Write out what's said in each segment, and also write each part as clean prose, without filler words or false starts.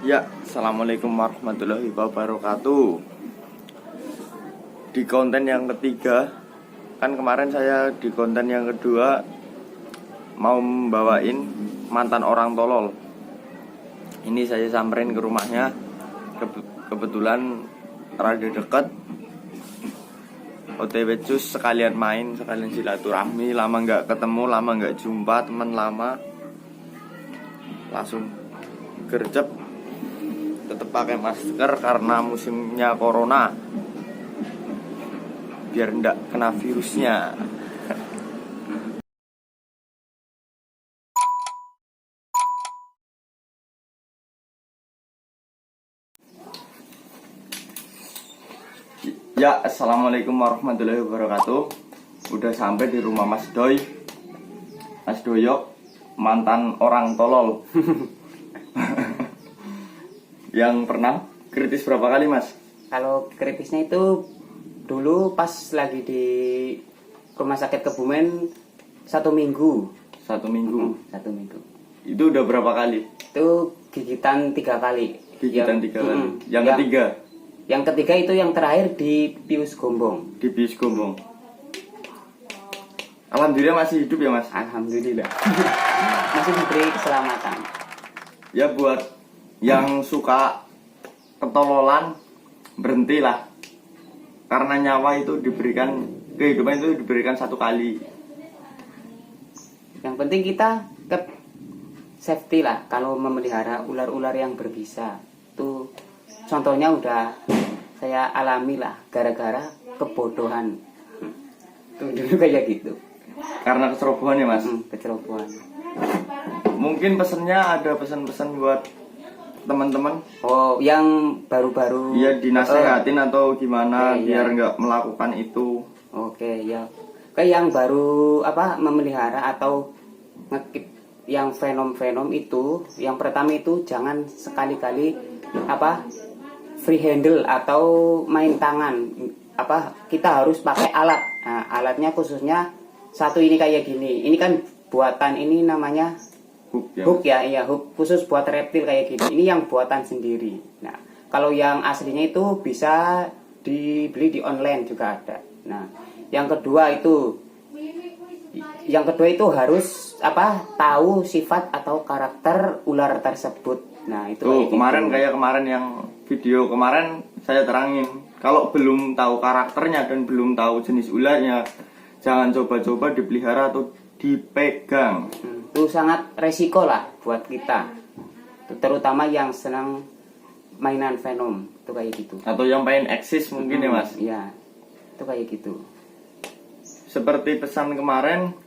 Ya, assalamualaikum warahmatullahi wabarakatuh. Di konten yang ketiga, kan kemarin saya di konten yang kedua mau membawain mantan orang tolol. Ini saya samperin ke rumahnya, kebetulan rada deket. OTW cus sekalian main, sekalian silaturahmi. Lama nggak ketemu, lama nggak jumpa, teman lama. Langsung gercep, tetap pakai masker karena musimnya corona, biar ndak kena virusnya. Ya, assalamualaikum warahmatullahi wabarakatuh. Udah sampai di rumah Mas Doy, Mas Doyok, mantan orang tolol. Yang pernah kritis berapa kali, Mas? Kalau kritisnya itu dulu pas lagi di rumah sakit Kebumen 1 minggu. 1 minggu. 1 minggu. Itu udah berapa kali? Itu gigitan 3 kali. Gigitan 3 kali. Yang ketiga? Yang ketiga itu yang terakhir di Pius Gombong. Di Pius Gombong. Alhamdulillah masih hidup ya, Mas? Alhamdulillah. Masih diberi keselamatan. Ya, buat yang suka ketololan, berhentilah. Karena nyawa itu diberikan, kehidupan itu diberikan 1 kali. Yang penting kita safety lah kalau memelihara ular-ular yang berbisa. Itu contohnya udah saya alami lah gara-gara kebodohan. Tuh dulu kayak gitu. Karena kecerobohan ya, Mas? Kecerobohan. Mungkin pesennya ada pesan-pesan buat teman-teman. Oh, yang baru-baru. Iya, dinasehatin atau gimana biar iya. nggak melakukan itu. Oke, ya. Kayak yang baru memelihara atau ngekip yang venom-venom itu, yang pertama itu jangan sekali-kali free handle atau main tangan. Kita harus pakai alat. Nah, alatnya khususnya satu ini kayak gini. Ini kan buatan, ini namanya hook ya, iya, hook khusus buat reptil kayak gini. Ini yang buatan sendiri. Nah, kalau yang aslinya itu bisa dibeli di online juga ada. Nah, yang kedua itu harus tahu sifat atau karakter ular tersebut. Nah, itu tuh kemarin kayak kemarin yang video kemarin saya terangin, kalau belum tahu karakternya dan belum tahu jenis ularnya, jangan coba-coba dipelihara atau dipegang. Itu sangat resiko lah buat kita, terutama yang senang mainan venom itu kayak gitu. Atau yang pengen eksis mungkin ya, Mas? Iya, itu kayak gitu. Seperti pesan kemarin,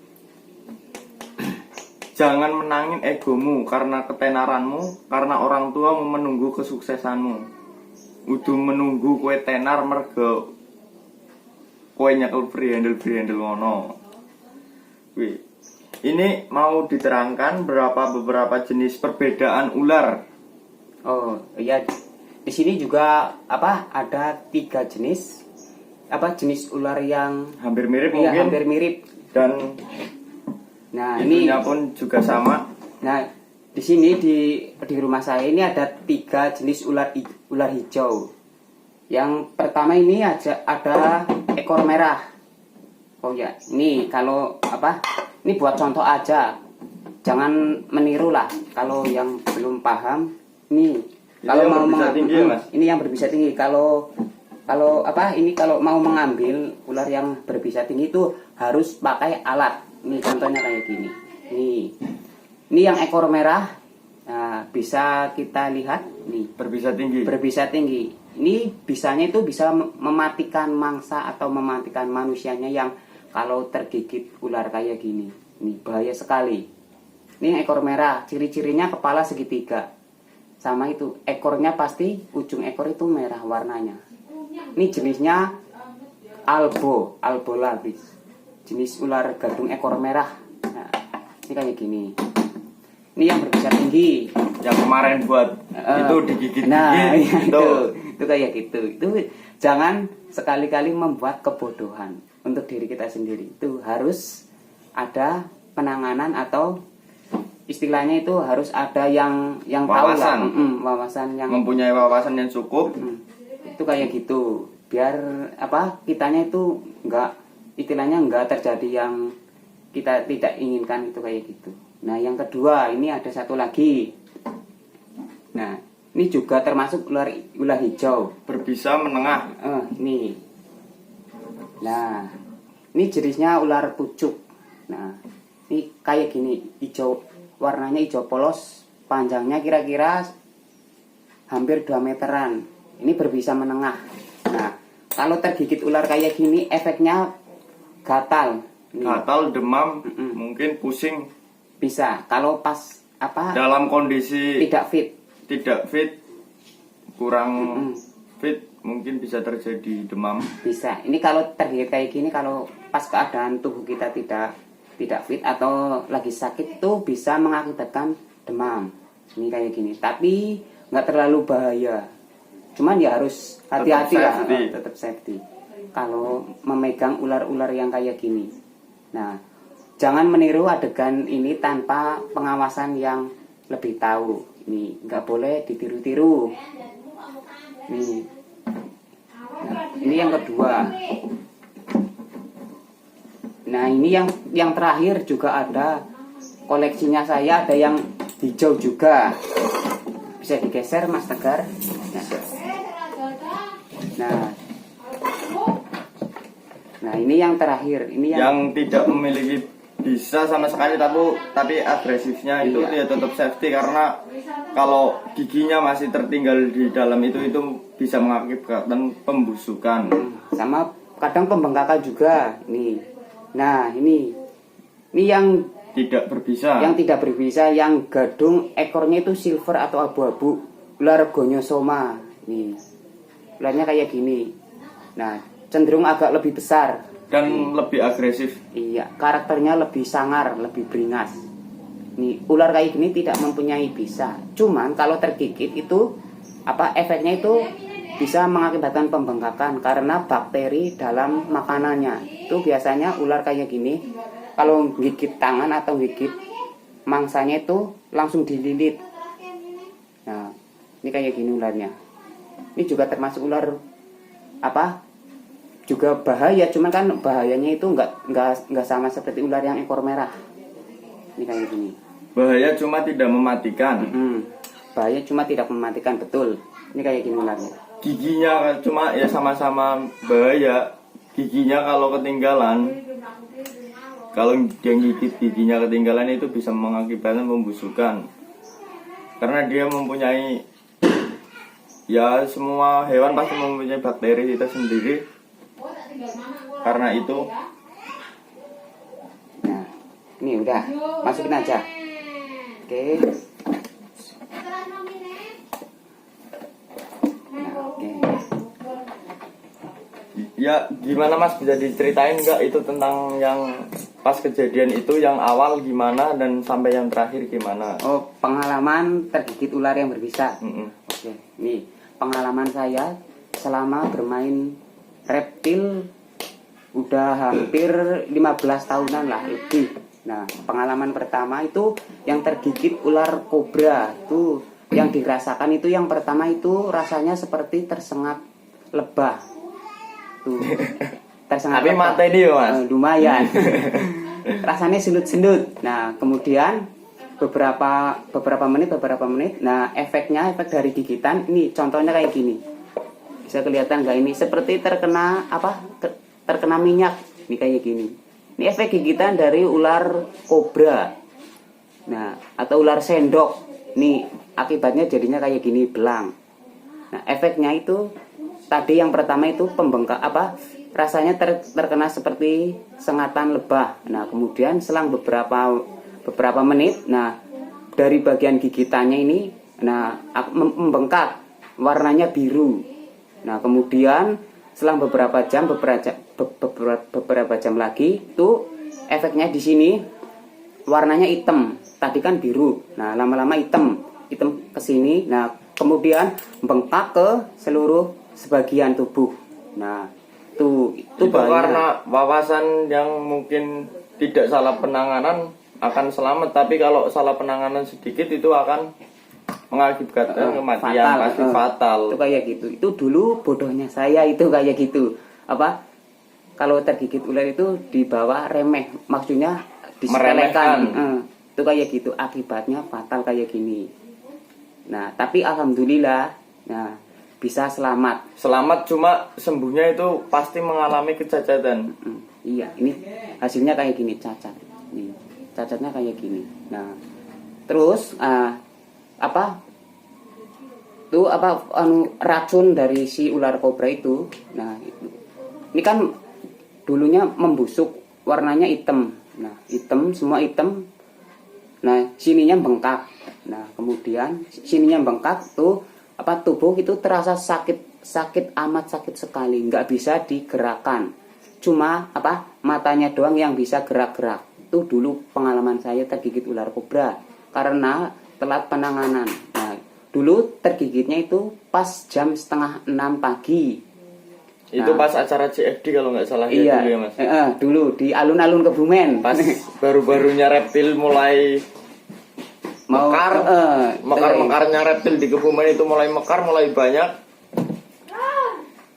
jangan menangin egomu karena ketenaranmu, karena orang tua menunggu kesuksesanmu. Udah menunggu kue tenar mergo kue nyekel free handle ngono. Wih. Ini mau diterangkan beberapa jenis perbedaan ular. Oh iya, di sini juga ada 3 jenis jenis ular yang Hampir mirip iya, mungkin. hampir mirip. Dan Nah, ininya pun juga sama. Nah, di sini di rumah saya ini ada 3 jenis ular hijau. Yang pertama ini ada ekor merah. Oh ya, ini kalau ini buat contoh aja. Jangan meniru lah kalau yang belum paham. Ini kalau mau mengambil ini yang berbisa tinggi. Kalau ini kalau mau mengambil ular yang berbisa tinggi itu harus pakai alat. Ini contohnya kayak gini. Ini yang ekor merah. Nah, bisa kita lihat nih, Berbisa tinggi. Ini bisanya itu bisa mematikan mangsa atau mematikan manusianya yang kalau tergigit ular kayak gini. Ini bahaya sekali. Ini ekor merah, ciri-cirinya kepala segitiga. Sama itu, ekornya pasti ujung ekor itu merah warnanya. Ini jenisnya albo labis. Jenis ular gadung ekor merah. Nah, ini kayak gini. Ini yang berbisa tinggi. Yang kemarin buat itu digigit-gigit. Nah, itu kayak gitu. Itu jangan sekali-kali membuat kebodohan untuk diri kita sendiri. Itu harus ada penanganan atau istilahnya itu harus ada yang tahu lah, Wawasan. wawasan yang Mempunyai wawasan yang cukup. itu kayak gitu, biar apa kitanya itu istilahnya nggak terjadi yang kita tidak inginkan, itu kayak gitu. Nah yang kedua ini ada satu lagi. Nah ini juga termasuk ular hijau. Berbisa menengah. Ini. Nah, ini jenisnya ular pucuk. Nah, ini kayak gini, hijau, warnanya hijau polos, panjangnya kira-kira hampir 2 meteran. Ini berbisa menengah. Nah, kalau tergigit ular kayak gini, efeknya gatal. Ini. Gatal, demam, mungkin pusing. Bisa. Kalau pas apa? Dalam kondisi Tidak fit. Kurang fit, mungkin bisa terjadi demam. Bisa. Ini kalau tergigit kayak gini, kalau pas keadaan tubuh kita tidak fit atau lagi sakit tuh bisa mengakibatkan demam. Ini kayak gini. Tapi nggak terlalu bahaya. Cuman ya harus hati-hati lah, tetap safety. Kalau memegang ular-ular yang kayak gini. Nah, jangan meniru adegan ini tanpa pengawasan yang lebih tahu. Ini nggak boleh ditiru-tiru. Nih. Nah, ini yang kedua. Nah, ini yang terakhir juga ada koleksinya saya, ada yang hijau juga. Bisa digeser Mas Tegar. Nah, ini yang terakhir. Ini yang tidak memiliki bisa sama sekali, tapi agresifnya itu ya tetap safety, karena kalau giginya masih tertinggal di dalam itu bisa mengakibatkan pembusukan. Sama kadang pembengkakan juga. Nih. Nah, ini yang tidak berbisa. Yang tidak berbisa, yang gadung ekornya itu silver atau abu-abu, ular gonyosoma. Nih. Ularnya kayak gini. Nah, cenderung agak lebih besar dan lebih agresif. Iya, karakternya lebih sangar, lebih beringas. Nih, ular kayak gini tidak mempunyai bisa. Cuman kalau tergigit itu efeknya itu bisa mengakibatkan pembengkakan karena bakteri dalam makanannya. Itu biasanya ular kayak gini kalau gigit tangan atau gigit mangsanya itu langsung dililit. Nah, ini kayak gini ularnya. Ini juga termasuk ular juga bahaya, cuman kan bahayanya itu nggak sama seperti ular yang ekor merah. Ini kayak gini. Bahaya cuma tidak mematikan. Bahaya cuma tidak mematikan, betul. Ini kayak gini ularnya. Giginya cuma ya sama-sama bahaya. Giginya kalau ketinggalan, kalau dia gigit giginya ketinggalan itu bisa mengakibatkan pembusukan. Karena dia mempunyai, ya semua hewan pasti mempunyai bakteri kita sendiri. Karena itu, nah ini udah masukin aja. Oke. Nah, oke. Ya gimana Mas, bisa diceritain nggak itu tentang yang pas kejadian itu, yang awal gimana dan sampai yang terakhir gimana? Oh, pengalaman tergigit ular yang berbisa. Oke. Nih pengalaman saya selama bermain reptil udah hampir 15 tahunan lah lebih. Nah, pengalaman pertama itu yang tergigit ular kobra. Itu yang dirasakan itu yang pertama itu rasanya seperti tersengat lebah. Tuh. Tersengat tapi lebah. mata ini ya Mas? Lumayan. Rasanya sendut-sendut. Nah, kemudian beberapa menit. Nah, efek dari gigitan ini contohnya kayak gini. Bisa kelihatan nggak ini? Seperti terkena terkena minyak. Ini kayak gini. Ini efek gigitan dari ular kobra. Nah, atau ular sendok. Nih, akibatnya jadinya kayak gini, belang. Nah, efeknya itu tadi yang pertama itu pembengkak rasanya terkena seperti sengatan lebah. Nah, kemudian selang beberapa menit, nah dari bagian gigitannya ini membengkak, warnanya biru. Nah, kemudian selang beberapa jam lagi tuh efeknya di sini warnanya hitam. Tadi kan biru. Nah, lama-lama hitam ke sini. Nah, kemudian bengkak ke seluruh sebagian tubuh. Nah, itu karena wawasan yang mungkin tidak salah penanganan akan selamat, tapi kalau salah penanganan sedikit itu akan mengakibatkan kematian, fatal, pasti fatal. itu kayak gitu. Itu dulu bodohnya saya itu kayak gitu. Apa kalau tergigit ular itu dibawa remeh, maksudnya disepelekan. Itu kayak gitu, akibatnya fatal kayak gini. Nah tapi alhamdulillah, nah bisa selamat. Selamat, cuma sembuhnya itu pasti mengalami kecacatan. Iya, ini hasilnya kayak gini, cacat. Nih, cacatnya kayak gini. Nah, terus apa? Tuh apa racun dari si ular kobra itu. Nah, ini kan dulunya membusuk, warnanya hitam. Nah, hitam, semua hitam. Nah, sininya bengkak. Nah, kemudian sininya bengkak tuh apa tubuh itu terasa sakit amat, sakit sekali, nggak bisa digerakkan. Cuma apa matanya doang yang bisa gerak-gerak. Itu dulu pengalaman saya tergigit ular kobra karena telat penanganan. Nah, dulu tergigitnya itu pas jam 5:30 pagi. Itu pas acara CFD kalau nggak salah ya, Iya, dulu ya Mas. Dulu di alun-alun Kebumen. Pas baru-barunya reptil mulai Mau mekar-mekarnya reptil di Kebumen itu mulai mekar, mulai banyak.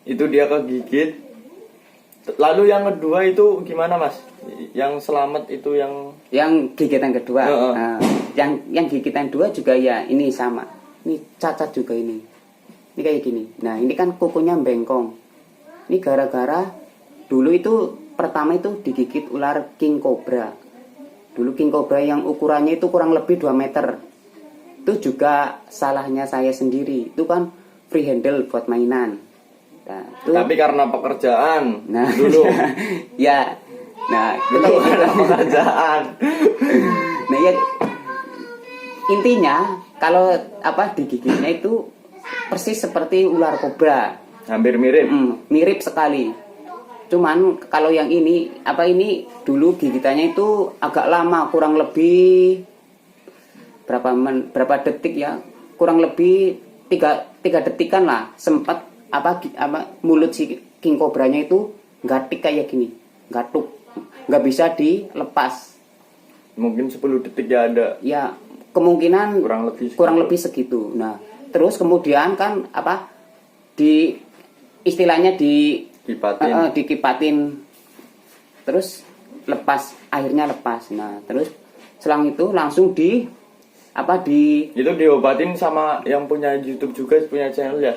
Itu dia kegigit. Lalu yang kedua itu gimana Mas? Yang selamat itu yang gigitan kedua. Nah, yang gigitan dua juga ya ini sama. Ini cacat juga ini. Ini kayak gini. Nah, ini kan kukunya bengkong. Ini gara-gara dulu itu pertama itu digigit ular king cobra. Dulu king cobra yang ukurannya itu kurang lebih 2 meter. Itu juga salahnya saya sendiri. Itu kan free handle buat mainan. Nah, itu, tapi karena pekerjaan nah, dulu. Ya. Nah, itu Itu karena pekerjaan. Nah, ya intinya kalau apa digigitnya itu persis seperti ular kobra. Hampir mirip. Mirip sekali. Cuman kalau yang ini apa ini dulu gigitannya itu agak lama, kurang lebih berapa detik ya? Kurang lebih 3 detikan lah. Sempat apa mulut si king cobranya itu gatik kayak gini, gatuk, nggak bisa dilepas. Mungkin 10 detik ya ada. Ya kemungkinan kurang lebih segitu. Nah terus kemudian kan apa istilahnya dikipatin, terus lepas, akhirnya lepas. Nah terus selang itu langsung itu diobatin sama yang punya YouTube juga, punya channel ya.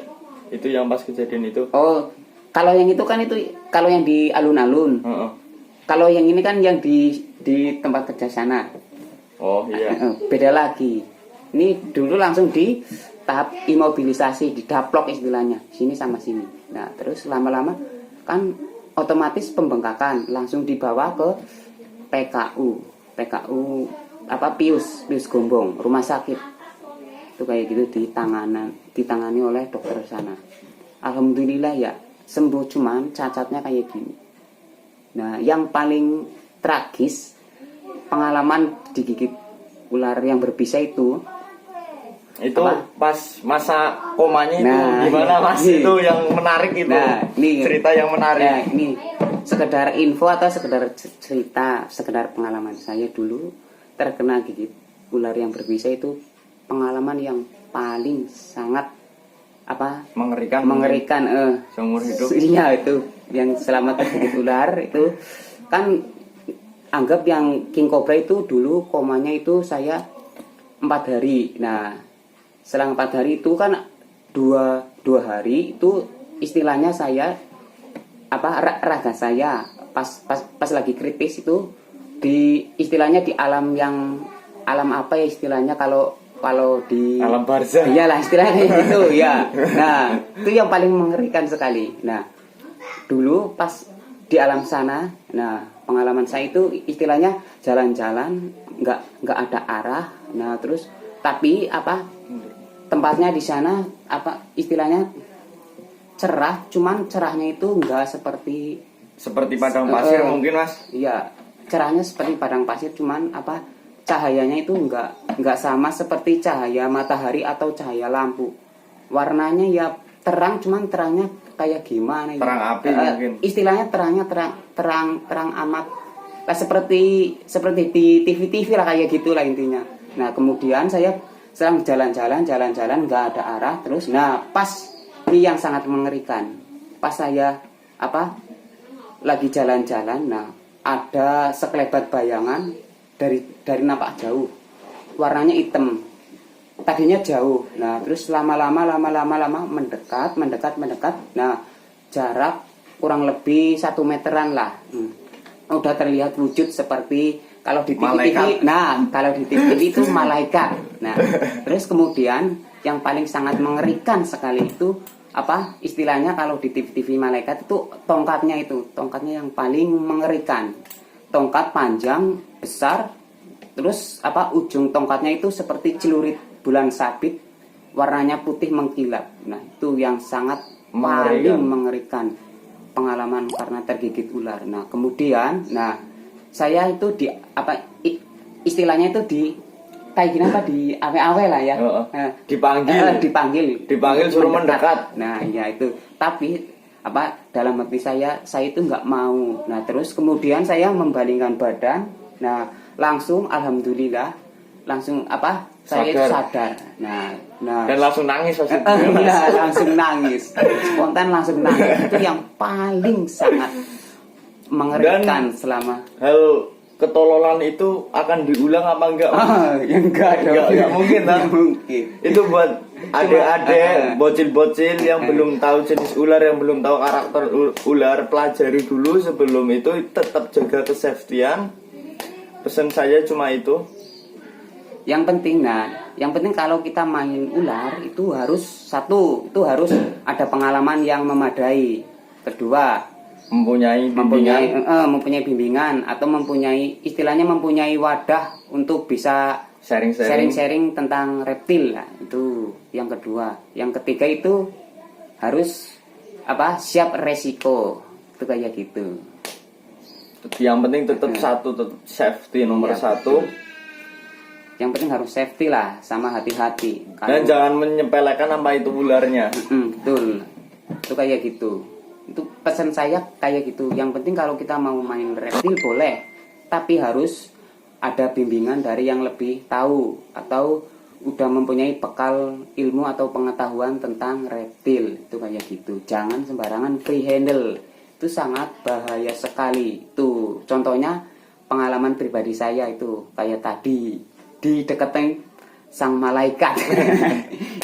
Itu yang pas kejadian itu. Oh, kalau yang itu kan itu kalau yang di alun-alun. Kalau yang ini kan yang di tempat kerja sana. Oh iya. Beda lagi. Ini dulu langsung di tahap imobilisasi, didaplok istilahnya, sini sama sini. Nah terus lama-lama kan otomatis pembengkakan, langsung dibawa ke PKU Pius Gombong, rumah sakit. Itu kayak gitu ditangani oleh dokter sana. Alhamdulillah ya sembuh, cuman cacatnya kayak gini. Nah yang paling tragis pengalaman digigit ular yang berbisa itu pas masa komanya itu gimana Mas? Itu yang menarik itu. Cerita yang menarik. Ya, ini sekedar info atau sekedar cerita, sekedar pengalaman saya dulu terkena gigit ular yang berbisa. Itu pengalaman yang paling sangat mengerikan seumur hidup. Iya, itu yang selamat tergigit ular itu kan anggap yang king cobra itu dulu komanya itu saya 4 hari. Nah selang 4 hari itu kan dua hari itu istilahnya saya raga saya pas lagi kritis itu istilahnya di alam apa ya istilahnya kalau di alam barzah. Iyalah istilahnya gitu ya. Nah itu yang paling mengerikan sekali. Nah dulu pas di alam sana, nah pengalaman saya itu istilahnya jalan-jalan nggak ada arah. Nah terus tapi tempatnya di sana istilahnya cerah, cuman cerahnya itu enggak seperti padang pasir mungkin Mas. Iya, cerahnya seperti padang pasir, cuman cahayanya itu enggak sama seperti cahaya matahari atau cahaya lampu. Warnanya ya terang, cuman terangnya kayak gimana? Terang api mungkin. Istilahnya terangnya terang amat lah seperti di TV-TV lah kayak gitulah intinya. Nah kemudian saya sedang jalan-jalan nggak ada arah terus. Nah pas ini yang sangat mengerikan, pas saya lagi jalan-jalan, nah ada sekelebat bayangan dari nampak jauh, warnanya hitam. Tadinya jauh, nah terus lama-lama mendekat. Nah jarak kurang lebih 1 meteran lah. Udah terlihat wujud seperti kalau di TV. Nah kalau di TV itu malaikat. Nah terus kemudian yang paling sangat mengerikan sekali itu istilahnya kalau di TV malaikat itu tongkatnya yang paling mengerikan. Tongkat panjang besar, terus ujung tongkatnya itu seperti celurit bulan sabit, warnanya putih mengkilap. Nah itu yang sangat paling mengerikan pengalaman karena tergigit ular. Nah kemudian saya itu istilahnya itu di kayak gini di awe-awe lah ya. Dipanggil suruh mendekat. Nah ya itu, tapi dalam hati saya itu nggak mau. Nah terus kemudian saya membalingkan badan. Nah langsung alhamdulillah saya itu sadar. Nah dan langsung nangis iya, langsung nangis. Spontan langsung nangis. Itu yang paling sangat mengerikan. Dan selama hal ketololan itu akan diulang apa enggak? Ya enggak mungkin lah. Itu buat adik-adik bocil-bocil yang belum tahu jenis ular, yang belum tahu karakter ular, pelajari dulu sebelum itu, tetap jaga kesafetian. Pesan saya cuma itu. Yang penting kalau kita main ular itu harus harus ada pengalaman yang memadai. Kedua, mempunyai bimbingan atau mempunyai wadah untuk bisa sharing tentang reptil lah. Itu yang kedua. Yang ketiga itu harus siap resiko. Itu kayak gitu. Yang penting tetap safety nomor satu. Yang penting harus safety lah, sama hati-hati. Dan jangan menyepelekan apa itu ularnya. Betul. Itu kayak gitu. Itu pesan saya kayak gitu. Yang penting kalau kita mau main reptil boleh, tapi harus ada bimbingan dari yang lebih tahu atau udah mempunyai bekal ilmu atau pengetahuan tentang reptil. Itu kayak gitu. Jangan sembarangan free handle. Itu sangat bahaya sekali. Itu contohnya pengalaman pribadi saya itu kayak tadi dideketin sang malaikat.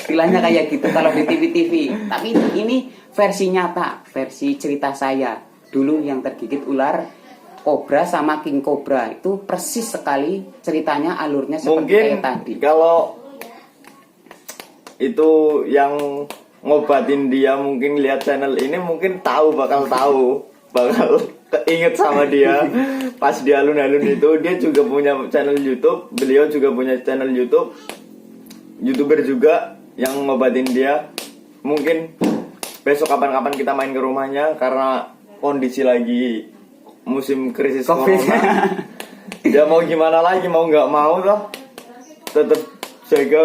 Istilahnya kayak gitu kalau di TV-TV. Tapi ini versi nyata, versi cerita saya. Dulu yang tergigit ular kobra sama king cobra itu persis sekali ceritanya, alurnya seperti kayak tadi. Kalau itu yang ngobatin dia mungkin lihat channel ini mungkin bakal keinget sama dia pas di alun-alun itu. Dia juga punya channel YouTube, beliau juga punya channel YouTube, YouTuber juga yang ngobatin dia. Mungkin besok kapan-kapan kita main ke rumahnya karena kondisi lagi musim krisis corona. Ya mau gimana lagi, mau nggak mau lah tetap jaga.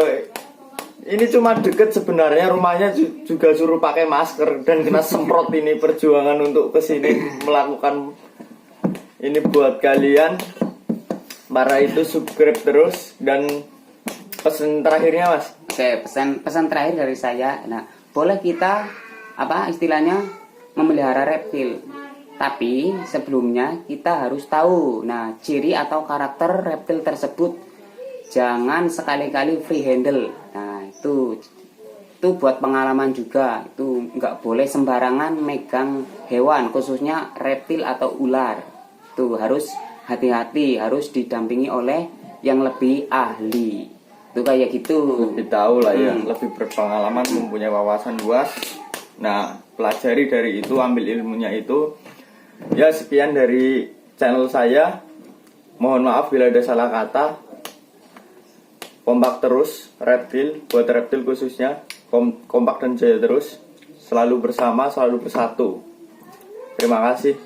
Ini cuma deket sebenarnya, rumahnya juga suruh pakai masker dan kena semprot. Ini perjuangan untuk kesini melakukan ini buat kalian. Para itu subscribe terus. Dan pesan terakhirnya Mas. Oke, pesan terakhir dari saya. Nah, boleh kita istilahnya memelihara reptil. Tapi sebelumnya kita harus tahu ciri atau karakter reptil tersebut. Jangan sekali-kali free handle. Nah itu buat pengalaman juga. Itu nggak boleh sembarangan megang hewan, khususnya reptil atau ular. Itu harus hati-hati, harus didampingi oleh yang lebih ahli. Itu kayak gitu. Lebih tahu lah ya, lebih berpengalaman, mempunyai wawasan luas. Nah pelajari dari itu, ambil ilmunya itu. Ya sekian dari channel saya. Mohon maaf bila ada salah kata. Kompak terus, reptil, buat reptil khususnya, kompak dan jaya terus, selalu bersama, selalu bersatu. Terima kasih.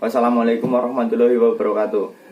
Wassalamualaikum warahmatullahi wabarakatuh.